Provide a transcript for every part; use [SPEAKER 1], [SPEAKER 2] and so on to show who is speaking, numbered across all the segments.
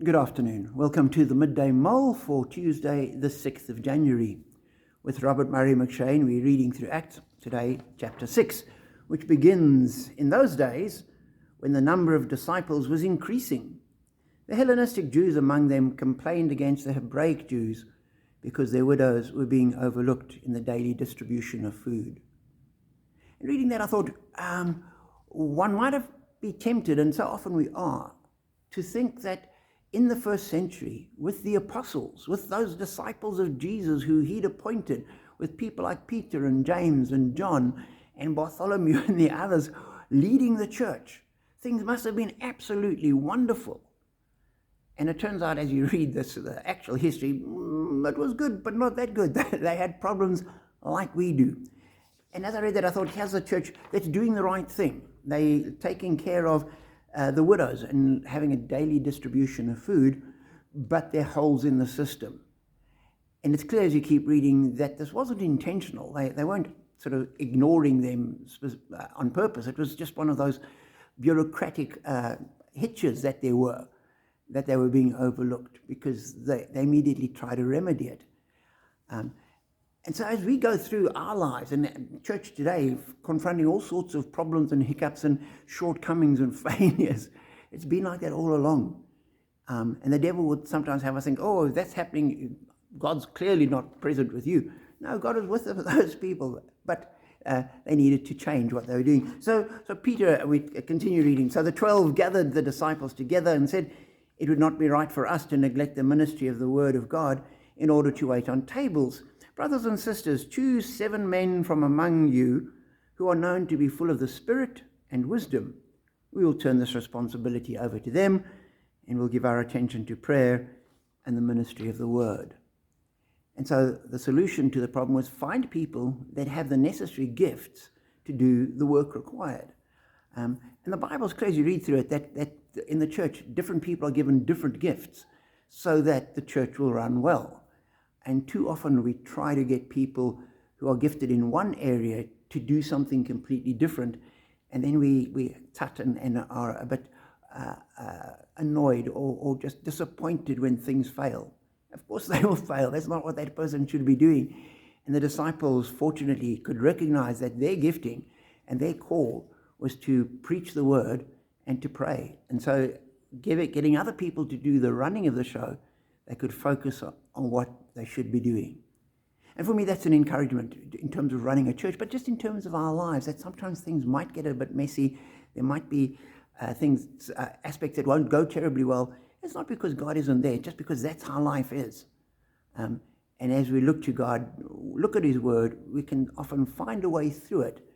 [SPEAKER 1] Good afternoon. Welcome to the Midday Mull for Tuesday, the 6th of January. With Robert Murray McShane, we're reading through Acts, today, chapter 6, which begins, in those days, when the number of disciples was increasing. The Hellenistic Jews among them complained against the Hebraic Jews because their widows were being overlooked in the daily distribution of food. In reading that, I thought, one might have been tempted, and so often we are, to think that in the first century, with the apostles, with those disciples of Jesus who he'd appointed, with people like Peter and James and John and Bartholomew and the others leading the church, things must have been absolutely wonderful. And it turns out, as you read this, the actual history, it was good, but not that good. They had problems like we do. And as I read that, I thought, here's a church that's doing the right thing. They're taking care of the widows and having a daily distribution of food, but there are holes in the system. And it's clear as you keep reading that this wasn't intentional. They weren't sort of ignoring them on purpose. It was just one of those bureaucratic hitches that they were being overlooked because they immediately try to remedy it. And so as we go through our lives, and church today, confronting all sorts of problems and hiccups and shortcomings and failures, it's been like that all along. And the devil would sometimes have us think, oh, if that's happening, God's clearly not present with you. No, God is with those people, but they needed to change what they were doing. So Peter, we continue reading. So the 12 gathered the disciples together and said, it would not be right for us to neglect the ministry of the word of God in order to wait on tables. Brothers and sisters, choose 7 men from among you who are known to be full of the Spirit and wisdom. We will turn this responsibility over to them, and we'll give our attention to prayer and the ministry of the word. And so the solution to the problem was find people that have the necessary gifts to do the work required. And the Bible's clear as you read through it that in the church, different people are given different gifts so that the church will run well. And too often we try to get people who are gifted in one area to do something completely different. And then we tut and are a bit annoyed or just disappointed when things fail. Of course they will fail. That's not what that person should be doing. And the disciples, fortunately, could recognize that their gifting and their call was to preach the word and to pray. And so getting other people to do the running of the show, they could focus on what they should be doing. And for me, that's an encouragement in terms of running a church, but just in terms of our lives, that sometimes things might get a bit messy. There might be aspects that won't go terribly well. It's not because God isn't there, just because that's how life is. And as we look to God, look at his word, we can often find a way through it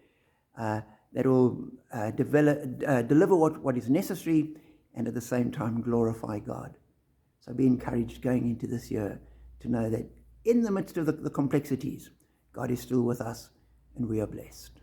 [SPEAKER 1] that will deliver what is necessary and at the same time glorify God. So be encouraged going into this year to know that in the midst of the complexities, God is still with us and we are blessed.